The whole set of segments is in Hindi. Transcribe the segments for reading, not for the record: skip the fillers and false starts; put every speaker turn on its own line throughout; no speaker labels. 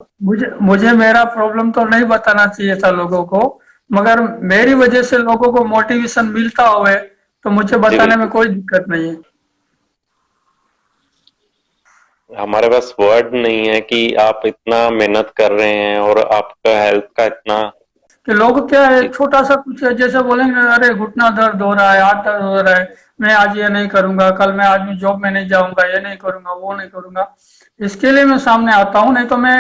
मुझे मुझे मेरा प्रॉब्लम तो नहीं बताना चाहिए था लोगों को, मगर मेरी वजह से लोगों को मोटिवेशन मिलता होवे तो मुझे
जी
बताने में
बिल्कुल।
कोई दिक्कत नहीं है।
हमारे पास वर्ड नहीं है कि आप इतना मेहनत कर रहे हैं और आपका हेल्थ का इतना।
कि लोग क्या है,
जी।
छोटा सा कुछ है, जैसे बोलेंगे अरे घुटना दर्द हो रहा है, हाथ दर्द हो रहा है, मैं आज ये नहीं करूंगा, कल मैं आज मैं जॉब में नहीं जाऊंगा, ये नहीं करूंगा, वो नहीं करूंगा। इसके लिए मैं सामने आता हूँ, नहीं तो मैं।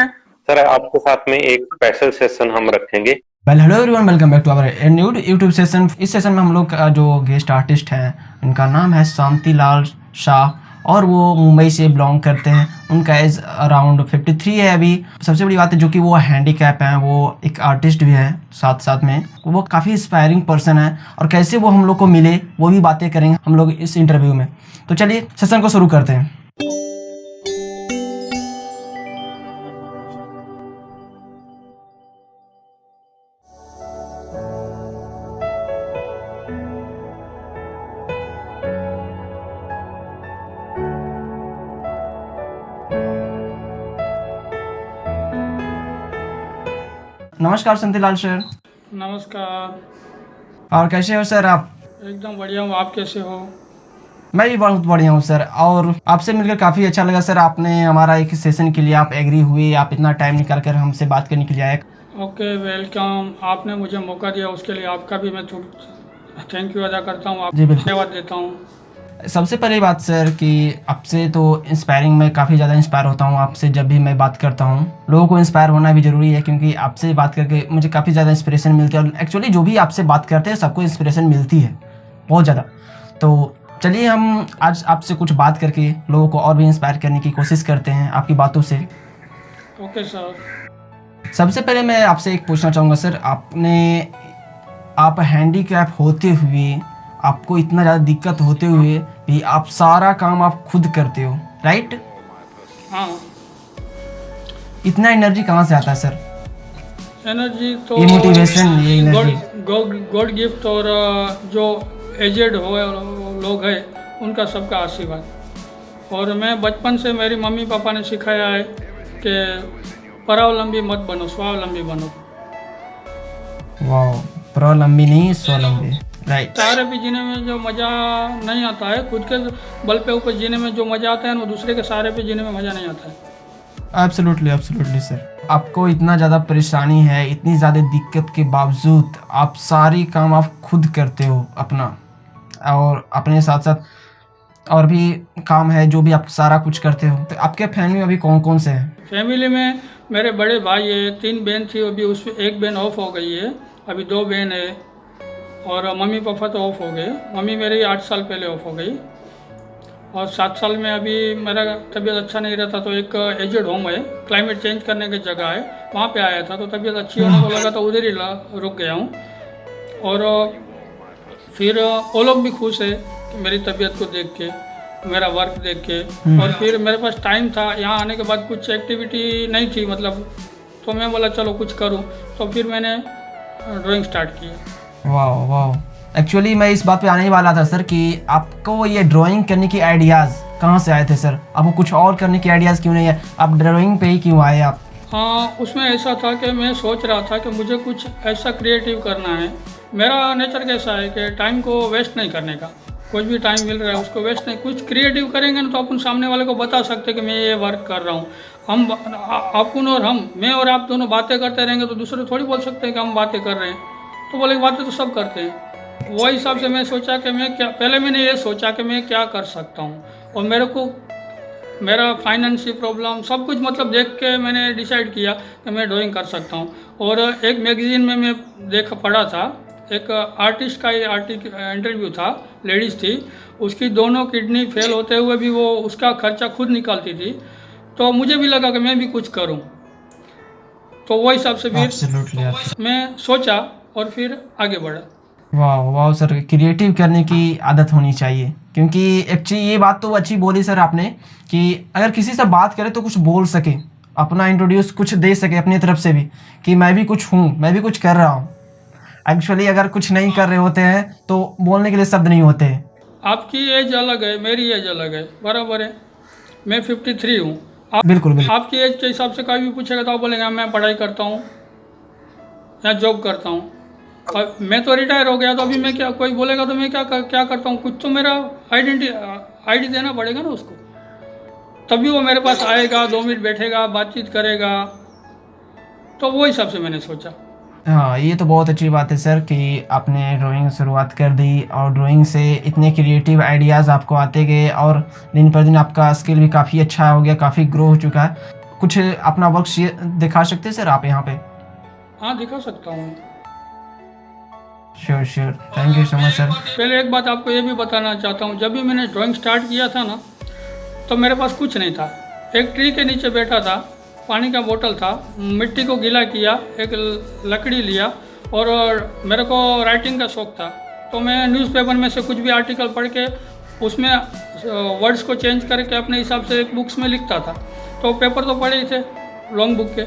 सर आपके साथ में एक स्पेशल सेशन हम रखेंगे।
Well hello everyone, welcome back to our new YouTube session. इस सेशन में हम लोग का जो गेस्ट आर्टिस्ट हैं, इनका नाम है शांति लाल शाह और वो मुंबई से बिलोंग करते हैं। उनका एज अराउंड 53 है अभी। सबसे बड़ी बात है जो कि वो हैंडीकैप हैं, वो एक आर्टिस्ट भी है साथ साथ में। वो काफ़ी इंस्पायरिंग पर्सन है और कैसे वो हम लोग को मिले वो भी बातें करेंगे हम लोग इस इंटरव्यू में। तो चलिए सेशन को शुरू करते हैं। नमस्कार शांतिलाल सर।
नमस्कार।
और कैसे हो सर आप?
एकदम बढ़िया हूँ, आप कैसे हो?
मैं भी बहुत बढ़िया हूँ सर, और आपसे मिलकर काफ़ी अच्छा लगा सर। आपने हमारा एक सेशन के लिए आप एग्री हुए, आप इतना टाइम निकाल कर हमसे बात करने के लिए आए।
Okay, welcome. आपने मुझे मौका दिया उसके लिए आपका भी मैं थैंक यू अदा करता हूँ,
जी
आपको
बिल्कुल।
धन्यवाद देता हूँ।
सबसे पहली बात सर कि आपसे तो इंस्पायरिंग, मैं काफ़ी ज़्यादा इंस्पायर होता हूँ आपसे जब भी मैं बात करता हूँ। लोगों को इंस्पायर होना भी ज़रूरी है, क्योंकि आपसे बात करके मुझे काफ़ी ज़्यादा इंस्पिरेशन मिलती है। और एक्चुअली जो भी आपसे बात करते हैं सबको इंस्पिरेशन मिलती है बहुत ज़्यादा। तो चलिए हम आज आपसे कुछ बात करके लोगों को और भी इंस्पायर करने की कोशिश करते हैं आपकी बातों से।
Okay sir.
सबसे पहले मैं आपसे एक पूछना चाहूँगा सर, आप हैंडीकैप होते हुए, आपको इतना ज़्यादा दिक्कत होते हुए भी आप सारा काम आप खुद करते हो, राइट?
हाँ।
इतना एनर्जी कहाँ से आता है सर?
एनर्जी तो
ये मोटिवेशन, ये
God
energy.
God God gift, और जो एजेड हो लोग हैं उनका सबका आशीर्वाद। और मैं बचपन से मेरी मम्मी पापा ने सिखाया है कि परावलंबी मत बनो, स्वावलंबी बनो।
वाह, प्रलंबी नहीं स्वावलंबी, राइट।
सहारे पे जीने में जो मज़ा नहीं आता है, खुद के बल पे ऊपर जीने में जो मज़ा आता है वो दूसरे के सहारे पे जीने में मज़ा नहीं आता है।
Absolutely absolutely sir. आपको इतना ज़्यादा परेशानी है, इतनी ज़्यादा दिक्कत के बावजूद आप सारी काम आप खुद करते हो अपना, और अपने साथ साथ और भी काम है जो भी आप सारा कुछ करते हो। तो आपके फैमिली में अभी कौन कौन से हैं?
फैमिली में मेरे बड़े भाई है, 3 बहन थी, अभी उसमें एक बहन ऑफ हो गई है, अभी 2 बहन है। और मम्मी पापा तो ऑफ हो गए, मम्मी मेरी 8 साल पहले ऑफ हो गई। और 7 साल में अभी मेरा तबीयत अच्छा नहीं रहता, तो एक एजेड होम है, क्लाइमेट चेंज करने की जगह है, वहाँ पे आया था, तो तबीयत अच्छी होने को लगा तो उधर ही रुक गया हूँ। और फिर वो लोग भी खुश है कि मेरी तबीयत को देख के, मेरा वर्क देख के। और फिर मेरे पास टाइम था, यहाँ आने के बाद कुछ एक्टिविटी नहीं थी मतलब, तो मैं बोला चलो कुछ करूँ, तो फिर मैंने ड्राइंग स्टार्ट की।
वाह वाह। एक्चुअली मैं इस बात पे आने ही वाला था सर कि आपको ये ड्राइंग करने की आइडियाज़ कहाँ से आए थे सर? आपको कुछ और करने के आइडियाज़ क्यों नहीं है? आप ड्राइंग पे ही क्यों आए आप?
हाँ, उसमें ऐसा था कि मैं सोच रहा था कि मुझे कुछ ऐसा क्रिएटिव करना है। मेरा नेचर कैसा है कि टाइम को वेस्ट नहीं करने का, कुछ भी टाइम मिल रहा है उसको वेस्ट नहीं, कुछ क्रिएटिव करेंगे ना तो अपन सामने वाले को बता सकते हैं कि मैं ये वर्क कर रहा हूँ। हम अपन और मैं और आप दोनों बातें करते रहेंगे तो दूसरे थोड़ी बोल सकते हैं कि हम बातें कर रहे हैं, तो बोले बातें तो सब करते हैं। वही हिसाब से मैं सोचा कि मैं क्या, पहले मैंने ये सोचा कि मैं क्या कर सकता हूँ, और मेरे को मेरा फाइनेंशियल प्रॉब्लम सब कुछ मतलब देख के मैंने डिसाइड किया कि मैं ड्राइंग कर सकता हूँ। और एक मैगज़ीन में मैं पढ़ा था, एक आर्टिस्ट का इंटरव्यू था, लेडीज़ थी, उसकी दोनों किडनी फेल होते हुए भी वो उसका खर्चा खुद निकालती थी, तो मुझे भी लगा कि मैं भी कुछ करूँ। तो वो हिसाब से फिर
एब्सोल्युटली।
मैं सोचा और फिर आगे बढ़ा।
वाह वाह सर, क्रिएटिव करने की आदत होनी चाहिए, क्योंकि एक्चुअली ये बात तो अच्छी बोली सर आपने कि अगर किसी से बात करे तो कुछ बोल सके, अपना इंट्रोड्यूस कुछ दे सके अपनी तरफ से भी कि मैं भी कुछ हूँ, मैं भी कुछ कर रहा हूँ। एक्चुअली अगर कुछ नहीं कर रहे होते हैं तो बोलने के लिए शब्द नहीं होते हैं।
आपकी एज अलग है, मेरी एज अलग है, बराबर है। मैं 53 हूँ,
बिल्कुल बिल्कुल।
आपकी एज के हिसाब से कोई भी पूछेगा तो आप बोलेंगे मैं पढ़ाई करता हूँ या जॉब करता हूँ। और मैं तो रिटायर हो गया, तो अभी मैं क्या, कोई बोलेगा तो मैं क्या करता हूँ, कुछ तो मेरा आईडी देना पड़ेगा ना उसको, तभी वो मेरे पास आएगा, 2 मिनट बैठेगा, बातचीत करेगा। तो वो हिसाब से मैंने सोचा।
हाँ, ये तो बहुत अच्छी बात है सर कि आपने ड्राइंग शुरुआत कर दी और ड्राइंग से इतने क्रिएटिव आइडियाज़ आपको आते गए और दिन पर दिन आपका स्किल भी काफ़ी अच्छा हो गया, काफ़ी ग्रो हो चुका है। कुछ अपना वर्क दिखा सकते हैं सर आप यहाँ पे?
हाँ, दिखा सकता हूँ।
Sure sure, thank you so much sir.
पहले एक बात आपको ये भी बताना चाहता हूँ, जब भी मैंने ड्राइंग स्टार्ट किया था ना, तो मेरे पास कुछ नहीं था। एक ट्री के नीचे बैठा था, पानी का बोतल था, मिट्टी को गीला किया, एक लकड़ी लिया, और मेरे को राइटिंग का शौक़ था, तो मैं न्यूज़पेपर में से कुछ भी आर्टिकल पढ़ के उसमें वर्ड्स को चेंज करके अपने हिसाब से एक बुक्स में लिखता था। तो पेपर तो पढ़े ही थे, लॉन्ग बुक के,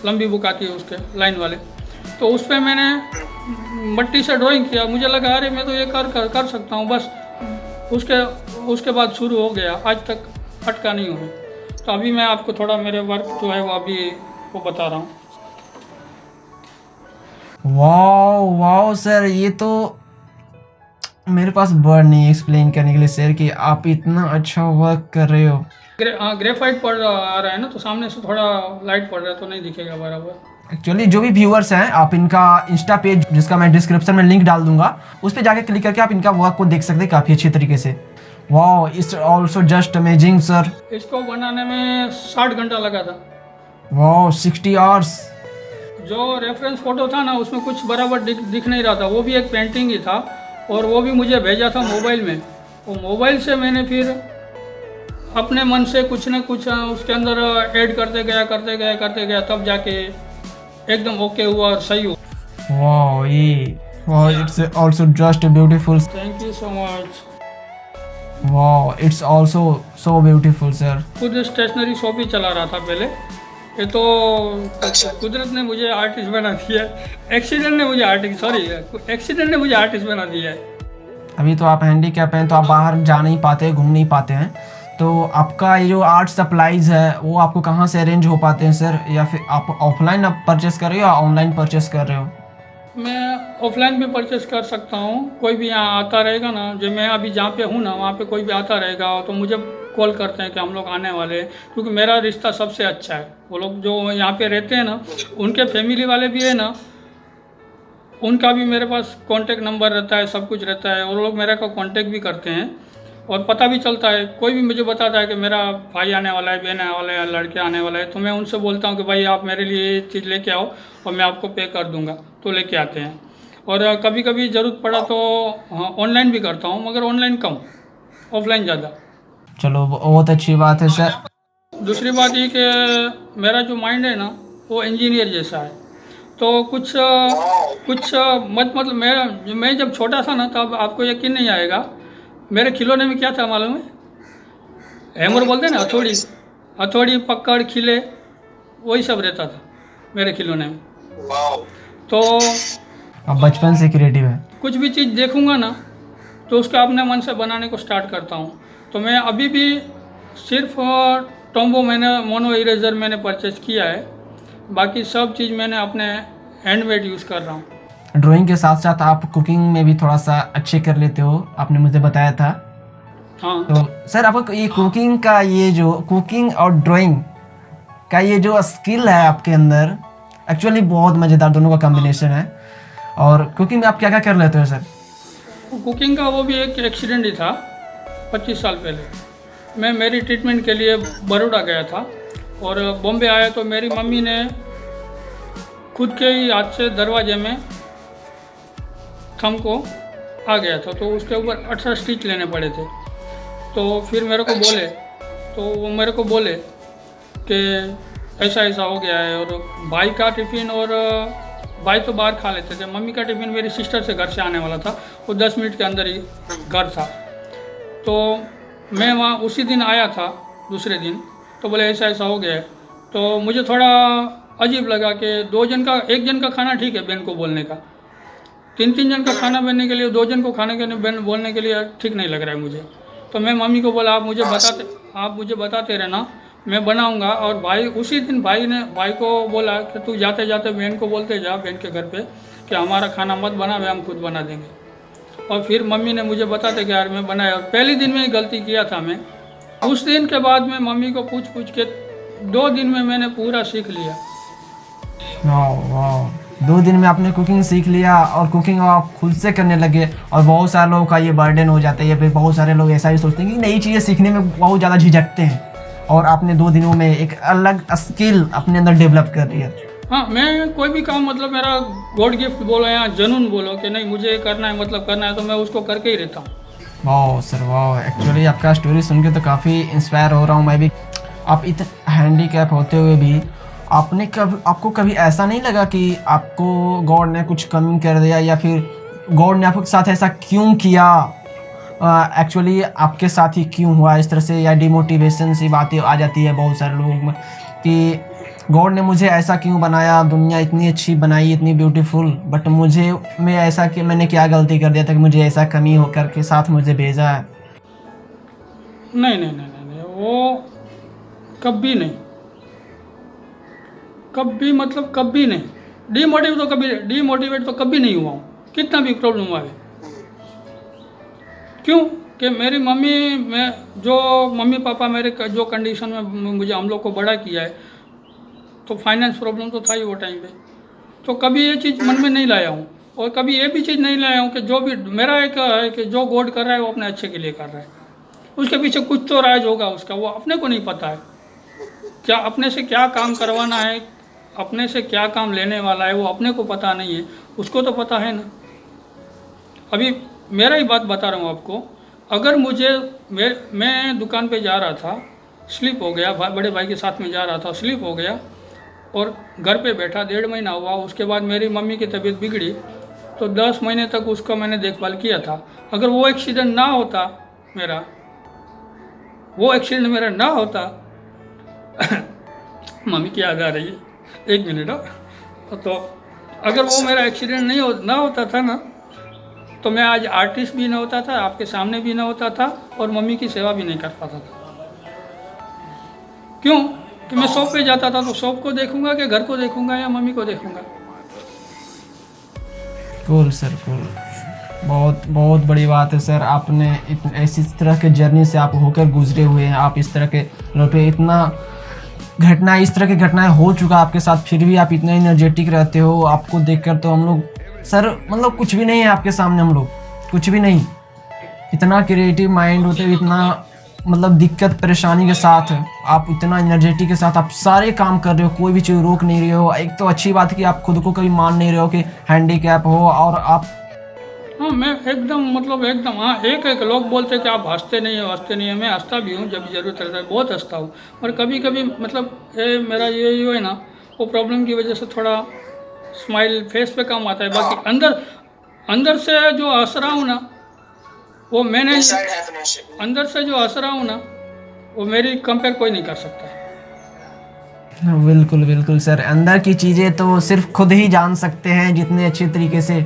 लंबी बुक आती है उसके लाइन वाले, तो उस पर मैंने मट्टी से ड्राइंग किया। मुझे लगा अरे मैं तो ये कर सकता हूँ, बस उसके बाद शुरू हो गया, आज तक अटका नहीं हूँ। तो अभी मैं आपको थोड़ा मेरे वर्क जो है वो अभी वो बता रहा हूँ।
वाओ वाओ सर, ये तो मेरे पास वर्ड नहीं एक्सप्लेन करने के लिए सर कि आप इतना अच्छा वर्क कर रहे हो।
ग्रेफाइट पड़ आ रहा है ना, तो सामने से थोड़ा लाइट पड़ रहा है तो नहीं दिखेगा बराबर।
एक्चुअली जो भी व्यूअर्स हैं, आप इनका इंस्टा पेज, जिसका मैं डिस्क्रिप्शन में लिंक डाल दूंगा, उस पर जाके क्लिक करके आप इनका वर्क को देख सकते हैं काफ़ी अच्छी तरीके से। Wow, it's also just amazing sir.
इसको बनाने में 60 घंटा लगा था।
Wow, 60 hours.
जो रेफरेंस फ़ोटो था ना, उसमें कुछ बराबर दिख नहीं रहा था, वो भी एक पेंटिंग ही था, और वो भी मुझे भेजा था मोबाइल में। वो मोबाइल से मैंने फिर अपने मन से कुछ न कुछ उसके अंदर ऐड करते गया, तब जाके एकदम ओके हुआ और सही हुआ।
Wow, it's also just beautiful.
Thank you so much.
Wow, it's also so beautiful sir.
खुद स्टेशनरी शॉप ही चला रहा था पहले। ये तो कुदरत ने मुझे आर्टिस्ट बना दिया है, एक्सीडेंट ने मुझे आर्टिस्ट बना दिया है।
अभी तो आप हैंडीकैप हैं, तो आप बाहर जा नहीं पाते, घूम नहीं पाते हैं, तो आपका ये जो आर्ट सप्लाईज है वो आपको कहाँ से अरेंज हो पाते हैं सर? या फिर आप ऑफलाइन आप परचेस कर रहे हो या ऑनलाइन परचेस कर रहे हो?
मैं ऑफलाइन भी परचेस कर सकता हूँ। कोई भी यहाँ आता रहेगा ना, जो मैं अभी जहाँ पे हूँ ना, वहाँ पे कोई भी आता रहेगा तो मुझे कॉल करते हैं कि हम लोग आने वाले हैं, क्योंकि मेरा रिश्ता सबसे अच्छा है। वो लोग जो यहाँ पे रहते हैं ना, उनके फैमिली वाले भी है ना, उनका भी मेरे पास कॉन्टेक्ट नंबर रहता है, सब कुछ रहता है, और लोग मेरे को कॉन्टेक्ट भी करते हैं और पता भी चलता है। कोई भी मुझे बताता है कि मेरा भाई आने वाला है, बहन आने वाला है, लड़के आने वाला है, तो मैं उनसे बोलता हूँ कि भाई आप मेरे लिए ये चीज़ लेके आओ और मैं आपको पे कर दूँगा, तो लेके आते हैं। और कभी कभी ज़रूरत पड़ा तो ऑनलाइन भी करता हूँ, मगर ऑनलाइन कम, ऑफलाइन ज़्यादा।
चलो, बहुत अच्छी बात है सर।
दूसरी बात ये कि मेरा जो माइंड है ना, वो इंजीनियर जैसा है, तो कुछ मतलब मैं जब छोटा था ना, तब आपको यकीन नहीं आएगा, मेरे खिलौने में क्या था मालूम है? हैमर बोलते हैं ना, हथौड़ी पकड़ खिले, वही सब रहता था मेरे खिलौने में। तो
आप बचपन से क्रिएटिव है।
कुछ भी चीज़ देखूंगा ना, तो उसका अपने मन से बनाने को स्टार्ट करता हूँ। तो मैं अभी भी सिर्फ टॉम्बो मोनो इरेजर मैंने परचेज किया है, बाकी सब चीज़ मैंने अपने हैंडमेड यूज़ कर रहा हूँ।
ड्राइंग के साथ साथ आप कुकिंग में भी थोड़ा सा अच्छे कर लेते हो, आपने मुझे बताया था।
हाँ,
तो सर, आपको ये कुकिंग और ड्राइंग का ये जो स्किल है आपके अंदर, एक्चुअली बहुत मज़ेदार, दोनों का कॉम्बिनेशन है। और कुकिंग में आप क्या क्या कर लेते हो सर?
कुकिंग का वो भी एक एक्सीडेंट ही था 25 साल पहले। मैं मेरी ट्रीटमेंट के लिए बड़ौदा गया था और बॉम्बे आया, तो मेरी मम्मी ने खुद के ही हाथ से दरवाजे में थंब को आ गया था, तो उसके ऊपर 18 स्टिच लेने पड़े थे। तो फिर वो मेरे को बोले कि ऐसा हो गया है। और भाई का टिफ़िन, और भाई तो बाहर खा लेते थे, मम्मी का टिफ़िन मेरी सिस्टर से घर से आने वाला था, वो 10 मिनट के अंदर ही घर था। तो मैं वहाँ उसी दिन आया था, दूसरे दिन, तो बोले ऐसा हो गया है। तो मुझे थोड़ा अजीब लगा कि एक जन का खाना ठीक है बहन को बोलने का, 3 जन का खाना बनने के लिए 2 जन को खाने के लिए बोलने के लिए ठीक नहीं लग रहा है मुझे। तो मैं मम्मी को बोला आप मुझे बताते रहना, मैं बनाऊंगा। और भाई उसी दिन भाई को बोला कि तू जाते जाते बहन को बोलते जा, बहन के घर पे, कि हमारा खाना मत बना, हम खुद बना देंगे। और फिर मम्मी ने मुझे बताते कि यार मैं बनाया, और पहले दिन में ही गलती किया था मैं। उस दिन के बाद मैं मम्मी को पूछ के 2 दिन में मैंने पूरा सीख लिया।
वाह वाह, 2 दिन में आपने कुकिंग सीख लिया और कुकिंग आप खुद से करने लगे। और बहुत सारे लोगों का ये बर्डन हो जाता है, या फिर बहुत सारे लोग ऐसा ही सोचते हैं कि नई चीज़ें सीखने में बहुत ज़्यादा झिझकते हैं, और आपने 2 दिनों में एक अलग स्किल अपने अंदर डेवलप कर लिया।
हाँ, मैं कोई भी काम, मतलब मेरा गॉड गिफ्ट बोलो या जुनून बोलो कि नहीं मुझे करना है, मतलब करना है, तो मैं उसको करके ही रहता हूँ।
वाह सर वाह, एक्चुअली आपका स्टोरी सुन के तो काफ़ी इंस्पायर हो रहा हूँ मैं भी। आप इतने हैंडीकैप होते हुए भी आपको कभी ऐसा नहीं लगा कि आपको गॉड ने कुछ कमी कर दिया, या फिर गॉड ने आपके साथ ऐसा क्यों किया, एक्चुअली आपके साथ ही क्यों हुआ इस तरह से, या डिमोटिवेशन सी बातें आ जाती है बहुत सारे लोगों में कि गॉड ने मुझे ऐसा क्यों बनाया, दुनिया इतनी अच्छी बनाई, इतनी ब्यूटीफुल, बट मैं ऐसा कि मैंने क्या गलती कर दिया था कि मुझे ऐसा कमी होकर के साथ मुझे भेजा है।
नहीं नहीं नहीं नहीं, नहीं वो कभी नहीं, कभी मतलब कभी नहीं। डिमोटिवेट तो कभी नहीं हुआ हूँ, कितना भी प्रॉब्लम हुआ है। क्यों कि मेरी मम्मी पापा मेरे जो कंडीशन में मुझे हम लोग को बड़ा किया है, तो फाइनेंस प्रॉब्लम तो था ही वो टाइम पे। तो कभी ये चीज़ मन में नहीं लाया हूँ, और कभी ये भी चीज़ नहीं लाया हूँ कि जो भी मेरा एक है कि जो गॉड कर रहा है वो अपने अच्छे के लिए कर रहा है। उसके पीछे कुछ तो राज होगा उसका, वो अपने को नहीं पता है क्या अपने से क्या काम करवाना है, अपने से क्या काम लेने वाला है, वो अपने को पता नहीं है, उसको तो पता है ना। अभी मेरा ही बात बता रहा हूँ आपको। अगर मैं दुकान पे जा रहा था, स्लिप हो गया, बड़े भाई के साथ में जा रहा था, स्लिप हो गया और घर पे बैठा, 1.5 महीना हुआ। उसके बाद मेरी मम्मी की तबीयत बिगड़ी, तो 10 महीने तक उसका मैंने देखभाल किया था। अगर वो एक्सीडेंट ना होता मम्मी की याद आ रही है, 1 मिनट। तो अगर वो मेरा एक्सीडेंट ना होता था ना, तो मैं आज आर्टिस्ट भी ना होता था, आपके सामने भी ना होता था, और मम्मी की सेवा भी नहीं कर पाता था। क्यों कि मैं शॉप पे जाता था, तो शॉप को देखूंगा कि घर को देखूंगा या मम्मी को देखूंगा।
कूल सर, कूल, बहुत बहुत बड़ी बात है सर। आपने ऐसी तरह के जर्नी से आप होकर गुजरे हुए हैं, आप इस तरह के पे इस तरह की घटनाएं हो चुका आपके साथ, फिर भी आप इतना एनर्जेटिक रहते हो। आपको देखकर तो हम लोग सर, मतलब कुछ भी नहीं है आपके सामने, हम लोग कुछ भी नहीं। इतना क्रिएटिव माइंड होते हुए, इतना मतलब दिक्कत परेशानी के साथ आप इतना एनर्जेटिक के साथ आप सारे काम कर रहे हो, कोई भी चीज़ रोक नहीं रहे हो। एक तो अच्छी बात है कि आप खुद को कभी मान नहीं रहे हो कि हैंडीकैप हो, और आप
हाँ, मैं एकदम हाँ। एक लोग बोलते हैं कि आप हंसते नहीं हो। मैं हंसता भी हूँ जब जरूरत रहता है, बहुत हंसता हूँ। और कभी कभी मेरा ये है ना, वो प्रॉब्लम की वजह से थोड़ा स्माइल फेस पे कम आता है। बाकी अंदर से जो हंस रहा हूँ ना, वो मैंने अंदर से जो हंस रहा हूँ ना, वो मेरी कंपेयर कोई नहीं कर सकता।
बिल्कुल बिल्कुल सर, अंदर की चीज़ें तो सिर्फ खुद ही जान सकते हैं जितने अच्छे तरीके से।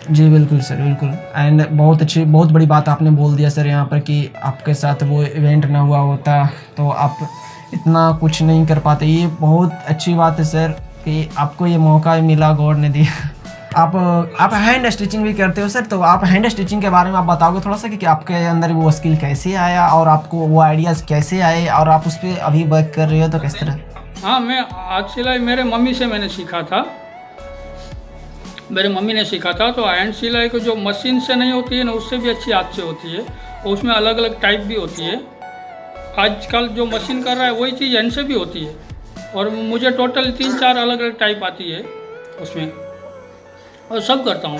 जी बिल्कुल सर, बिल्कुल। एंड बहुत बड़ी बात आपने बोल दिया सर यहाँ पर कि आपके साथ वो इवेंट ना हुआ होता तो आप इतना कुछ नहीं कर पाते। ये बहुत अच्छी बात है सर कि आपको ये मौका मिला, गॉड ने दिया। आप हैंड स्टिचिंग भी करते हो सर, तो आप हैंड स्टिचिंग के बारे में आप बताओगे थोड़ा सा कि आपके अंदर वो स्किल कैसे आया, और आपको वो आइडियाज़ कैसे आए, और आप उस पर अभी वर्क कर रहे हो तो किस तरह?
हाँ, मैं हाथ सिलाई मेरे मम्मी से मैंने सीखा था। मेरे मम्मी ने सीखा था। तो हैंड सिलाई को जो मशीन से नहीं होती है ना, उससे भी अच्छी हाथ से होती है, और उसमें अलग अलग टाइप भी होती है। आजकल जो मशीन कर रहा है वही चीज़ हैंड से भी होती है, और मुझे टोटल 3-4 अलग अलग टाइप आती है उसमें, और सब करता हूँ।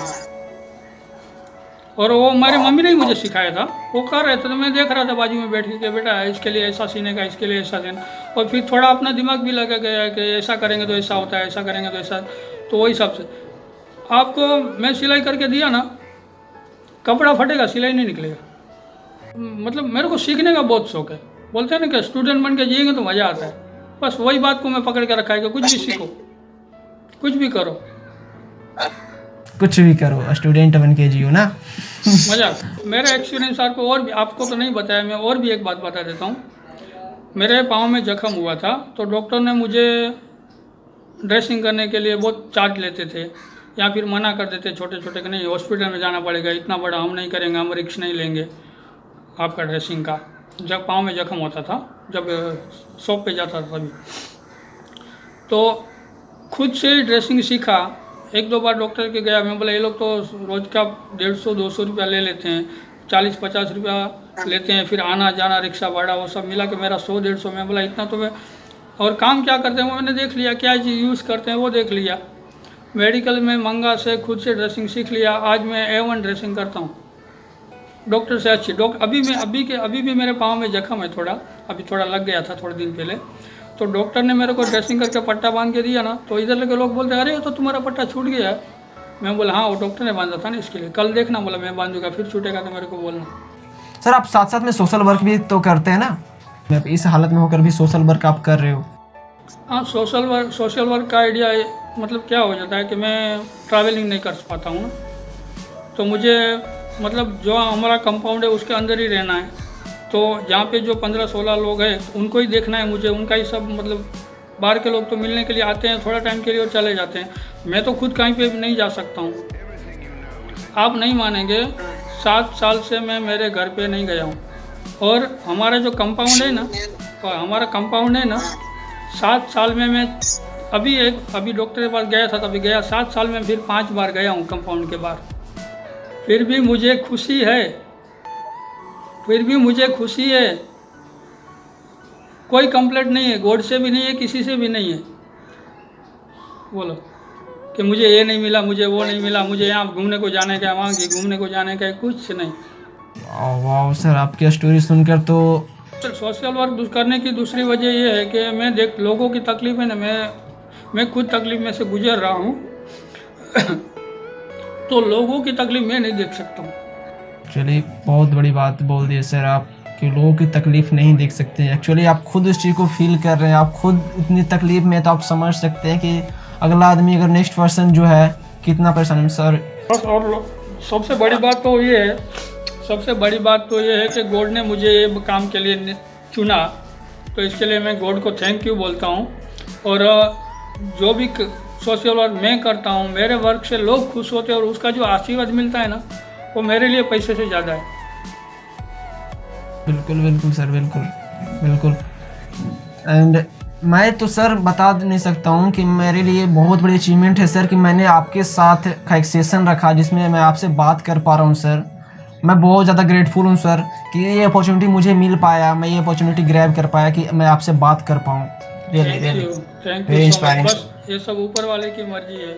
और वो हमारी मम्मी ने ही मुझे सिखाया था। वो कर रहे थे तो मैं देख रहा था बाजू में बैठ के, बेटा इसके लिए ऐसा सीने का, इसके लिए ऐसा सीना। और फिर थोड़ा अपना दिमाग भी लगा गया कि ऐसा करेंगे तो ऐसा होता है, ऐसा करेंगे तो ऐसा। तो वही हिसाब से आपको मैं सिलाई करके दिया ना, कपड़ा फटेगा, सिलाई नहीं निकलेगा। मतलब मेरे को सीखने का बहुत शौक है। बोलते हैं ना कि स्टूडेंट बन के जिएंगे तो मज़ा आता है। बस वही बात को मैं पकड़ के रखा है कि कुछ भी सीखो, कुछ भी करो,
स्टूडेंट बन के जियो ना।
मज़ा। मेरा एक्सपीरियंस आपको तो नहीं बताया, मैं और भी एक बात बता देता हूँ। मेरे पाँव में जख्म हुआ था, तो डॉक्टर ने मुझे ड्रेसिंग करने के लिए बहुत चार्ज लेते थे, या फिर मना कर देते छोटे छोटे कि नहीं हॉस्पिटल में जाना पड़ेगा, इतना बड़ा हम नहीं करेंगे, हम रिस्क नहीं लेंगे आपका ड्रेसिंग का। जब पाँव में जख्म होता था, जब शॉप पे जाता था तभी, तो खुद से ड्रेसिंग सीखा। एक दो बार डॉक्टर के गया, मैं बोला ये लोग तो रोज़ का 150-200 रुपया ले लेते हैं, 40-50 रुपया लेते हैं, फिर आना जाना रिक्शा भाड़ा वो सब मिला के मेरा 100-150। मैं बोला इतना तो मैं, और काम क्या करते हैं वो मैंने देख लिया, क्या चीज़ यूज़ करते हैं वो देख लिया। मेडिकल में मंगा से खुद से ड्रेसिंग सीख लिया। आज मैं A1 ड्रेसिंग करता हूँ, डॉक्टर से अच्छी। अभी भी मेरे पाँव में जख्म है थोड़ा, अभी थोड़ा लग गया था थोड़े दिन पहले, तो डॉक्टर ने मेरे को ड्रेसिंग करके पट्टा बांध के दिया ना, तो इधर लगे लोग बोलते अरे तो तुम्हारा पट्टा छूट गया है। मैं बोला हाँ वो डॉक्टर ने बांधा था ना, इसके लिए कल देखना, बोला मैं बांधूंगा, फिर छूटेगा तो मेरे को बोलना।
सर आप साथ साथ में सोशल वर्क भी तो करते हैं ना, इस हालत में होकर भी सोशल वर्क आप कर रहे हो?
हाँ, सोशल वर्क का आइडिया मतलब क्या हो जाता है कि मैं ट्रैवलिंग नहीं कर पाता हूँ ना, तो मुझे मतलब जो हमारा कंपाउंड है उसके अंदर ही रहना है, तो जहाँ पे जो 15-16 लोग हैं उनको ही देखना है मुझे, उनका ही सब मतलब बाहर के लोग तो मिलने के लिए आते हैं थोड़ा टाइम के लिए और चले जाते हैं, मैं तो खुद कहीं पे भी नहीं जा सकता हूँ। आप नहीं मानेंगे, 7 साल से मैं मेरे घर पे नहीं गया हूँ, और हमारा जो कंपाउंड है ना, 7 साल में मैं अभी डॉक्टर के पास गया था तभी गया, 7 साल में फिर 5 बार गया हूँ कंपाउंड के बाहर, फिर भी मुझे खुशी है, कोई कंप्लेंट नहीं है, गॉड से भी नहीं है, किसी से भी नहीं है। बोलो कि मुझे ये नहीं मिला, मुझे वो नहीं मिला, मुझे यहाँ घूमने को जाने का, वहाँ घूमने को जाने का, कुछ नहीं।
वाह सर, आपकी स्टोरी सुनकर तो
सोशल वर्क करने की दूसरी वजह ये है कि मैं लोगों की तकलीफ है ना, मैं खुद तकलीफ में से गुजर रहा हूँ तो लोगों की तकलीफ मैं नहीं देख सकता हूँ।
चलिए बहुत बड़ी बात बोल दी सर आप, कि लोगों की तकलीफ नहीं देख सकते हैं। एक्चुअली आप खुद उस चीज़ को फील कर रहे हैं, आप खुद इतनी तकलीफ में, तो आप समझ सकते हैं कि अगला आदमी अगर नेक्स्ट पर्सन जो है कितना परेशान है सर।
और सबसे बड़ी बात तो ये है कि गॉड ने मुझे ये काम के लिए चुना, तो इसके लिए मैं गॉड को थैंक यू बोलता हूँ। और जो भी सोशल वर्क मैं करता हूँ, मेरे वर्क से लोग खुश होते हैं और उसका जो आशीर्वाद मिलता है ना, वो मेरे लिए पैसे से ज़्यादा है।
बिल्कुल सर, बिल्कुल। एंड मैं तो सर बता नहीं सकता हूँ कि मेरे लिए बहुत बड़ी अचीवमेंट है सर कि मैंने आपके साथ का एक सेशन रखा जिसमें मैं आपसे बात कर पा रहा हूँ सर। मैं बहुत ज़्यादा ग्रेटफुल हूँ सर कि ये अपॉर्चुनिटी मुझे मिल पाया, मैं ये अपॉर्चुनिटी ग्रैब कर पाया कि मैं आपसे बात कर पाऊँ।
Thank you so much. बस ये सब ऊपर वाले की मर्जी है,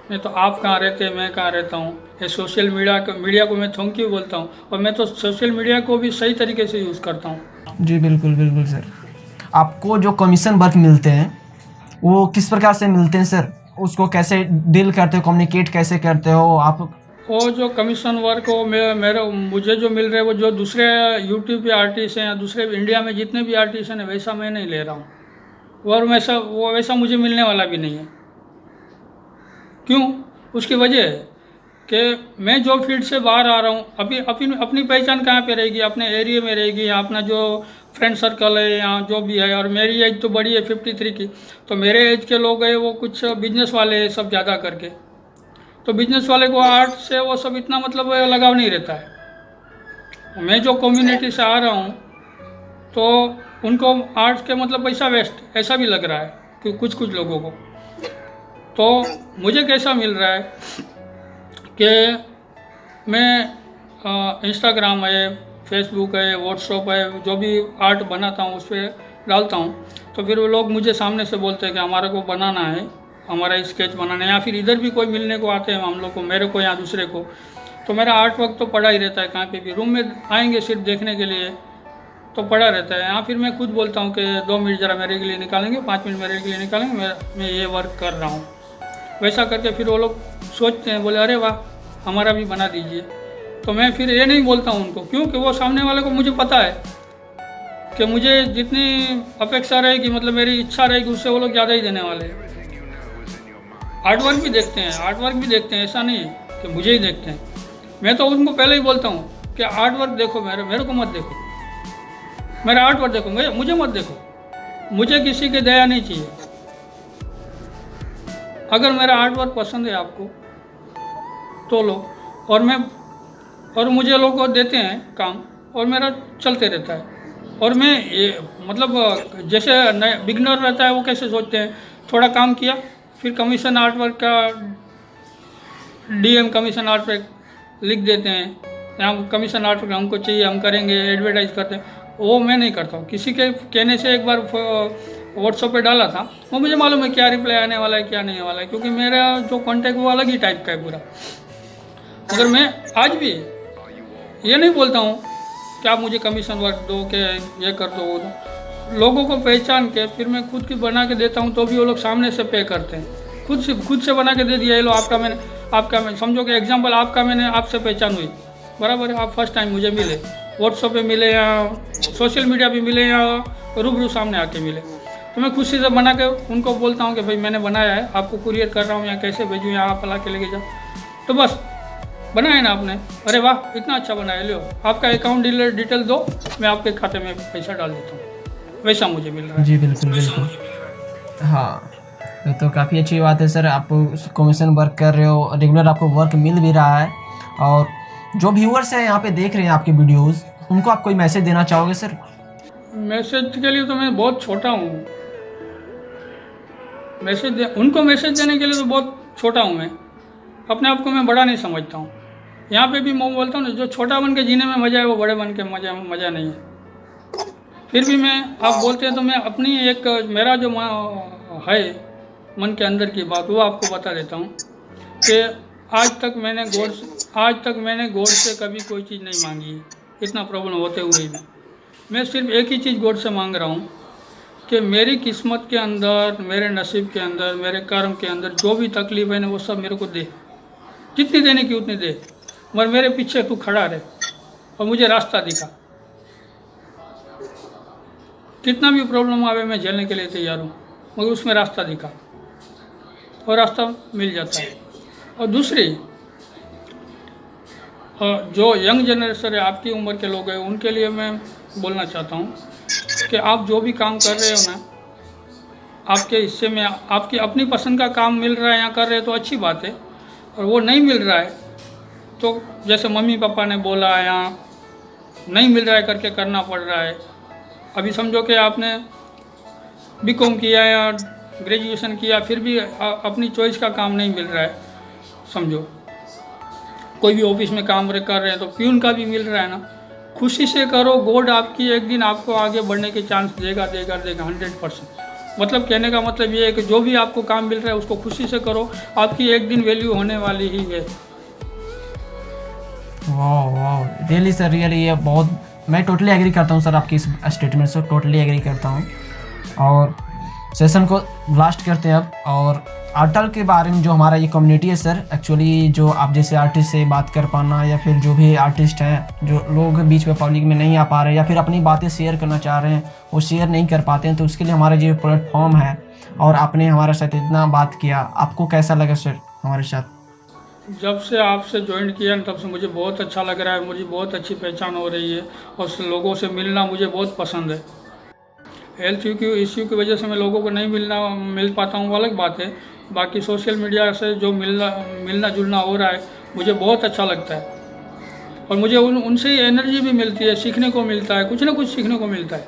नहीं तो आप कहाँ रहते हैं, मैं कहाँ रहता हूँ। ये सोशल मीडिया को मैं थैंक यू बोलता हूँ, और मैं तो सोशल मीडिया को भी सही तरीके से यूज़ करता हूँ।
जी बिल्कुल सर। आपको जो कमीशन वर्क मिलते हैं वो किस प्रकार से मिलते हैं सर? उसको कैसे डील करते हो, कम्युनिकेट कैसे करते हो आप?
वो जो कमीशन वर्क हो मुझे जो मिल रहे हैं वो जो दूसरे यूट्यूब पे आर्टिस्ट हैं या दूसरे इंडिया में जितने भी आर्टिस्ट हैं वैसा मैं नहीं ले रहा हूँ, और वैसा मुझे मिलने वाला भी नहीं है। क्यों? उसकी वजह है कि मैं जो फील्ड से बाहर आ रहा हूँ, अभी अपनी पहचान कहाँ पे रहेगी? अपने एरिया में रहेगी, या अपना जो फ्रेंड सर्कल है यहाँ जो भी है। और मेरी एज तो बड़ी है 53 की, तो मेरे एज के लोग हैं वो कुछ बिजनेस वाले हैं सब ज़्यादा करके, तो बिजनेस वाले को आर्ट से वो सब इतना मतलब लगाव नहीं रहता है। मैं जो कम्युनिटी से आ रहा हूँ तो उनको आर्ट के मतलब पैसा वेस्ट ऐसा भी लग रहा है कि कुछ लोगों को। तो मुझे कैसा मिल रहा है कि मैं इंस्टाग्राम है, फेसबुक है, व्हाट्सअप है, जो भी आर्ट बनाता हूँ उस पर डालता हूँ, तो फिर वो लोग मुझे सामने से बोलते हैं कि हमारे को बनाना है, हमारा स्केच बनाना है। या फिर इधर भी कोई मिलने को आते हैं हम लोग को, मेरे को या दूसरे को, तो मेरा आर्ट वर्क तो पड़ा ही रहता है। कहाँ पे भी रूम में आएंगे सिर्फ देखने के लिए तो पड़ा रहता है। या फिर मैं खुद बोलता हूँ कि 2 मिनट ज़रा मेरे के लिए निकालेंगे, 5 मिनट मेरे के लिए निकालेंगे, मैं ये वर्क कर रहा हूँ। वैसा करके फिर वो लोग सोचते हैं, बोले अरे वाह हमारा भी बना दीजिए। तो मैं फिर ये नहीं बोलता हूँ उनको, क्योंकि वो सामने वाले को मुझे पता है कि मुझे जितनी अपेक्षा रहेगी, मतलब मेरी इच्छा रहेगी, उससे वो लोग ज़्यादा ही देने वाले हैं। आर्ट वर्क भी देखते हैं, ऐसा नहीं है कि मुझे ही देखते हैं। मैं तो उनको पहले ही बोलता हूँ कि आर्ट वर्क देखो, मेरे को मत देखो। मेरा आर्ट वर्क देखो, मुझे मत देखो, मुझे किसी की दया नहीं चाहिए। अगर मेरा आर्ट वर्क पसंद है आपको तो लो, और मुझे लोग देते हैं काम और मेरा चलते रहता है। और मैं ये मतलब जैसे नए बिगनर रहता है वो कैसे सोचते हैं, थोड़ा काम किया फिर कमीशन आर्ट वर्क का DM कमीशन आर्ट वर्क लिख देते हैं, यहाँ कमीशन आर्ट वर्क हमको चाहिए, हम करेंगे, एडवर्टाइज करते हैं। वो मैं नहीं करता हूँ। किसी के कहने से एक बार व्हाट्सएप पे डाला था, वो मुझे मालूम है क्या रिप्लाई आने वाला है क्या नहीं आने वाला है, क्योंकि मेरा जो कॉन्टैक्ट वो अलग ही टाइप का है पूरा। मगर मैं आज भी ये नहीं बोलता हूँ कि आप मुझे कमीशन वर्क दो, कि ये कर दो वो दो। लोगों को पहचान के फिर मैं खुद की बना के देता हूँ, तो भी वो लोग सामने से पे करते हैं। खुद से बना के दे दिया, ये लो आपका मैं समझो कि एग्जांपल आपका मैंने आपसे पहचान हुई, बराबर है। आप फर्स्ट टाइम मुझे मिले, व्हाट्सएप पे मिले या सोशल मीडिया पे मिले या रूबरू सामने आके मिले, तो मैं खुशी से बना के उनको बोलता हूँ कि भाई मैंने बनाया है, आपको कुरियर कर रहा हूँ, या कैसे भेजूँ, या आप ला के लेके जाओ। तो बस बनाया ना आपने, अरे वाह इतना अच्छा बनाया, लो आपका अकाउंट डिटेल दो, मैं आपके खाते में पैसा डाल देता हूँ, वैसा मुझे मिल रहा है।
जी बिल्कुल बिल्कुल, हाँ ये तो काफ़ी अच्छी बात है सर। आप कमीशन वर्क कर रहे हो, रेगुलर आपको वर्क मिल भी रहा है, और जो व्यूअर्स हैं यहाँ पे देख रहे हैं आपके वीडियोस, उनको आप कोई मैसेज देना चाहोगे सर?
मैसेज के लिए तो मैं बहुत छोटा हूँ, उनको मैसेज देने के लिए तो बहुत छोटा हूँ मैं, अपने आप को मैं बड़ा नहीं समझता हूँ। यहाँ पे भी मैं बोलता हूँ ना, जो छोटा बन के जीने में मज़ा है वो बड़े बन के मज़ा नहीं है। फिर भी मैं, आप बोलते हैं तो मैं अपनी एक मेरा जो है मन के अंदर की बात वो आपको बता देता हूँ कि आज तक मैंने गॉड से कभी कोई चीज़ नहीं मांगी है, इतना प्रॉब्लम होते हुए भी। मैं सिर्फ एक ही चीज़ गॉड से मांग रहा हूँ कि मेरी किस्मत के अंदर, मेरे नसीब के अंदर, मेरे कर्म के अंदर जो भी तकलीफ है ना वो सब मेरे को दे, जितनी देने की उतनी दे, मगर मेरे पीछे तू खड़ा रहे और मुझे रास्ता दिखा। कितना भी प्रॉब्लम आवे मैं झेलने के लिए तैयार हूँ, मगर उसमें रास्ता दिखा, और रास्ता मिल जाता है। और दूसरी, जो यंग जनरेशन है, आपकी उम्र के लोग हैं, उनके लिए मैं बोलना चाहता हूँ कि आप जो भी काम कर रहे हो ना, आपके हिस्से में आपकी अपनी पसंद का काम मिल रहा है या कर रहे हो तो अच्छी बात है, और वो नहीं मिल रहा है तो जैसे मम्मी पापा ने बोला या नहीं मिल रहा है करके करना पड़ रहा है। अभी समझो कि आपने BCom किया या ग्रेजुएशन किया, फिर भी अपनी चॉइस का काम नहीं मिल रहा है, समझो कोई भी ऑफिस में काम कर रहे हैं तो प्यून का भी मिल रहा है ना, खुशी से करो, गॉड आपकी एक दिन आपको आगे बढ़ने के चांस देगा 100%। मतलब कहने का मतलब ये है कि जो भी आपको काम मिल रहा है उसको खुशी से करो, आपकी एक दिन वैल्यू होने वाली ही है।
वाह वाह, रियली सर, रियली ये बहुत, मैं टोटली एग्री करता हूँ सर आपकी इस स्टेटमेंट से, टोटली एग्री करता हूँ। और सेशन को लास्ट करते हैं अब, और आर्टल के बारे में जो हमारा ये कम्युनिटी है सर, एक्चुअली जो आप जैसे आर्टिस्ट से बात कर पाना, या फिर जो भी आर्टिस्ट हैं जो लोग बीच में पब्लिक में नहीं आ पा रहे, या फिर अपनी बातें शेयर करना चाह रहे हैं वो शेयर नहीं कर पाते हैं, तो उसके लिए हमारा जो प्लेटफॉर्म है, और आपने हमारे साथ इतना बात किया, आपको कैसा लगा सर हमारे साथ?
जब से आपसे ज्वाइन किया तब से मुझे बहुत अच्छा लग रहा है, मुझे बहुत अच्छी पहचान हो रही है, और लोगों से मिलना मुझे बहुत पसंद है। हेल्थ इश्यू की वजह से मैं लोगों को नहीं मिल पाता हूँ, वो अलग बात है। बाकी सोशल मीडिया से जो मिलना जुलना हो रहा है मुझे बहुत अच्छा लगता है, और मुझे उनसे एनर्जी भी मिलती है, सीखने को मिलता है, कुछ ना कुछ सीखने को मिलता है,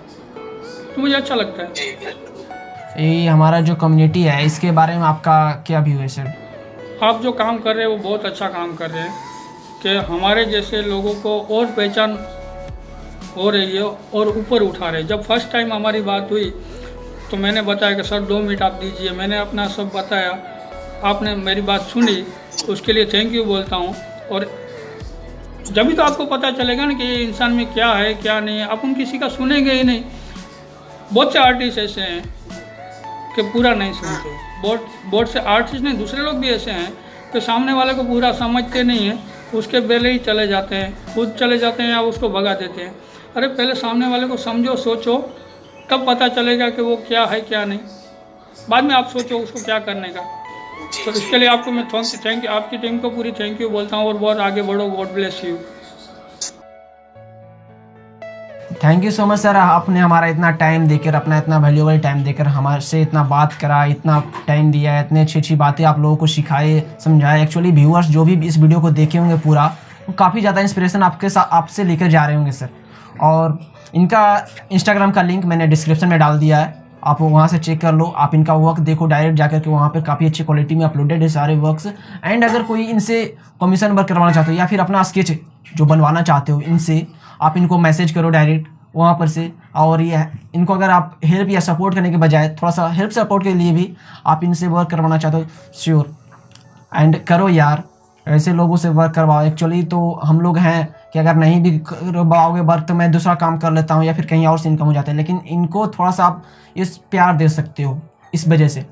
तो मुझे अच्छा लगता है।
ये हमारा जो कम्युनिटी है इसके बारे में आपका क्या व्यू है सर?
आप जो काम कर रहे हैं वो बहुत अच्छा काम कर रहे हैं कि हमारे जैसे लोगों को और पहचान हो रही है और ऊपर उठा रहे हैं। जब फर्स्ट टाइम हमारी बात हुई तो मैंने बताया कि सर 2 मिनट आप दीजिए, मैंने अपना सब बताया, आपने मेरी बात सुनी, तो उसके लिए थैंक यू बोलता हूँ। और जब भी तो आपको पता चलेगा ना कि ये इंसान में क्या है क्या नहीं है, अपन किसी का सुनेंगे ही नहीं। बहुत से आर्टिस्ट ऐसे हैं कि पूरा नहीं सुनते, बहुत से आर्टिस्ट नहीं, दूसरे लोग भी ऐसे हैं कि सामने वाले को पूरा समझते नहीं हैं, उसके बेले ही चले जाते हैं, खुद चले जाते हैं या उसको भगा देते हैं। अरे पहले सामने वाले को समझो, सोचो, तब पता चलेगा कि वो क्या है क्या नहीं, बाद में आप सोचो उसको क्या करने का। तो इसके लिए आपको मैं थैंक यू, आपकी टीम को पूरी थैंक यू बोलता हूँ, और बहुत आगे बढ़ो, God bless you.
Thank you so much sir, आपने हमारा इतना टाइम देकर, अपना इतना वैल्यूएबल टाइम देकर हमारे इतना बात करा, इतना टाइम दिया, इतनी अच्छी अच्छी बातें आप लोगों को सिखाए, समझाए। एक्चुअली व्यूअर्स जो भी इस वीडियो को देखे होंगे पूरा, काफ़ी ज़्यादा इंस्पिरेशन आपके साथ आपसे लेकर जा रहे होंगे सर। और इनका इंस्टाग्राम का लिंक मैंने डिस्क्रिप्शन में डाल दिया है, आप वहाँ से चेक कर लो, आप इनका वर्क देखो डायरेक्ट जाकर के, वहाँ पे काफ़ी अच्छी क्वालिटी में अपलोडेड है सारे वर्क्स। एंड अगर कोई इनसे कमीशन वर्क करवाना चाहते हो या फिर अपना स्केच जो बनवाना चाहते हो इनसे, आप इनको मैसेज करो डायरेक्ट वहाँ पर से। और ये इनको अगर आप हेल्प या सपोर्ट करने के बजाय थोड़ा सा हेल्प सपोर्ट के लिए भी आप इनसे वर्क करवाना चाहते हो, श्योर एंड करो यार, ऐसे लोगों से वर्क करवाओ। एक्चुअली तो हम लोग हैं कि अगर नहीं भी करवाओगे वर्क तो मैं दूसरा काम कर लेता हूँ या फिर कहीं और से इनकम हो जाता है, लेकिन इनको थोड़ा सा आप इस प्यार दे सकते हो इस वजह से।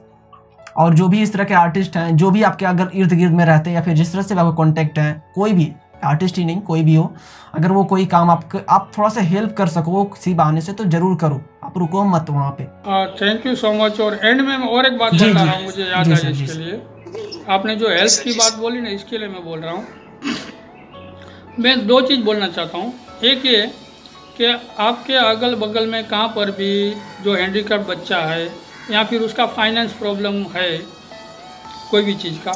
और जो भी इस तरह के आर्टिस्ट हैं, जो भी आपके अगर इर्द गिर्द में रहते हैं या फिर जिस तरह से आपका कॉन्टैक्ट है, कोई भी आर्टिस्ट ही नहीं कोई भी हो, अगर वो कोई काम आप थोड़ा सा हेल्प कर सको किसी बहाने से तो जरूर करो, आप रुको मत वहाँ पे।
Thank you so much. और एंड में और एक बात बता रहा हूँ, मुझे याद आई इसके लिए, आपने जो हेल्थ की बात बोली ना, इसके लिए मैं बोल रहा हूँ। मैं दो चीज़ बोलना चाहता हूँ। एक ये कि आपके अगल बगल में कहाँ पर भी जो हैंडीकैप्ड बच्चा है या फिर उसका फाइनेंस प्रॉब्लम है कोई भी चीज़ का,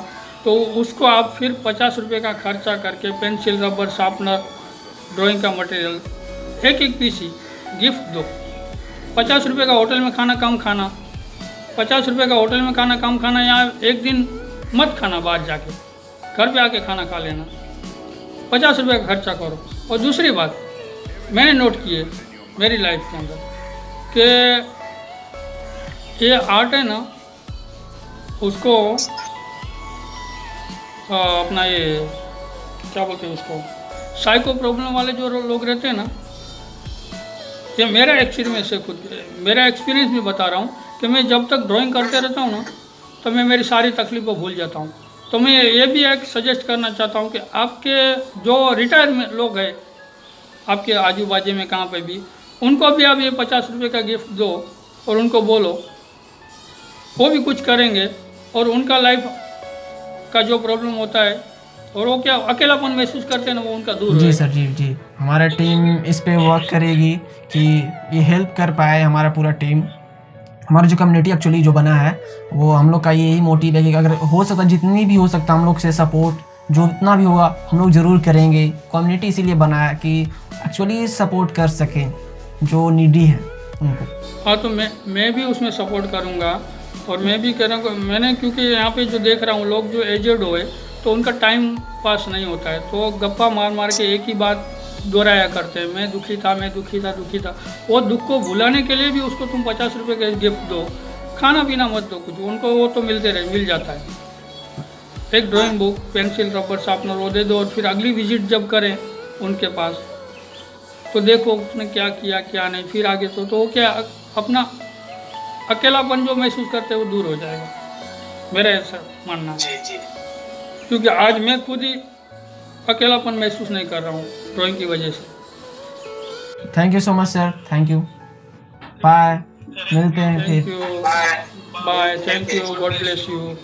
तो उसको आप फिर 50 रुपये का खर्चा करके पेंसिल, रबर, शार्पनर, ड्राइंग का मटेरियल एक पीसी गिफ्ट दो। 50 रुपये का होटल में खाना कम खाना, 50 रुपये का होटल में खाना कम खाना, या एक दिन मत खाना बाहर जाके, घर पे आके खाना खा लेना। 50 रुपये का खर्चा करो। और दूसरी बात मैंने नोट की है मेरी लाइफ के अंदर कि ये आर्ट है ना, उसको अपना ये क्या बोलते हैं उसको, साइको प्रॉब्लम वाले जो लोग रहते हैं ना, ये मेरा एक्सपीरियंस है, खुद मेरा एक्सपीरियंस भी बता रहा हूँ कि मैं जब तक ड्राइंग करते रहता हूँ ना, तो मैं मेरी सारी तकलीफ़ों भूल जाता हूँ। तो मैं ये भी एक सजेस्ट करना चाहता हूँ कि आपके जो रिटायरमेंट लोग हैं आपके आजू बाजू में कहाँ पे भी, उनको भी आप ये 50 रुपये का गिफ्ट दो और उनको बोलो, वो भी कुछ करेंगे और उनका लाइफ का जो प्रॉब्लम होता है और वो क्या अकेलापन महसूस करते हैं ना, वो उनका दूर हो।
जी सर, जी हमारा टीम इस पे वर्क करेगी कि ये हेल्प कर पाए। हमारा पूरा टीम, हमारा जो कम्युनिटी एक्चुअली जो बना है, वो हम लोग का यही मोटिव है कि अगर हो सकता, जितनी भी हो सकता हम लोग से सपोर्ट जो इतना भी होगा हम लोग ज़रूर करेंगे। कम्युनिटी इसीलिए बना है कि एक्चुअली सपोर्ट कर सकें जो नीडी है उनको।
हाँ, तो मैं भी उसमें सपोर्ट करूँगा। और मैं भी कह रहा हूँ, मैंने क्योंकि यहाँ पे जो देख रहा हूँ लोग जो एजेड हुए तो उनका टाइम पास नहीं होता है, तो गप्पा मार मार के एक ही बात दोहराया करते हैं, मैं दुखी था, मैं दुखी था, दुखी था। वो दुख को भुलाने के लिए भी उसको तुम 50 रुपये का गिफ्ट दो, खाना पीना मत दो कुछ, उनको वो तो मिल जाता है। एक drawing book, pencil, rubber, sharpener वो दे दो और फिर अगली विजिट जब करें उनके पास तो देखो उसने क्या किया क्या नहीं, फिर आगे तो वो क्या अपना अकेलापन जो महसूस करते हैं वो दूर हो जाएगा, मेरा ऐसा मानना है। क्योंकि आज मैं खुद ही अकेलापन महसूस नहीं कर रहा हूँ ड्राइंग की वजह से।
Thank you so much sir, thank you, bye, मिलते हैं फिर।
Thank you, bye, thank you, God bless you.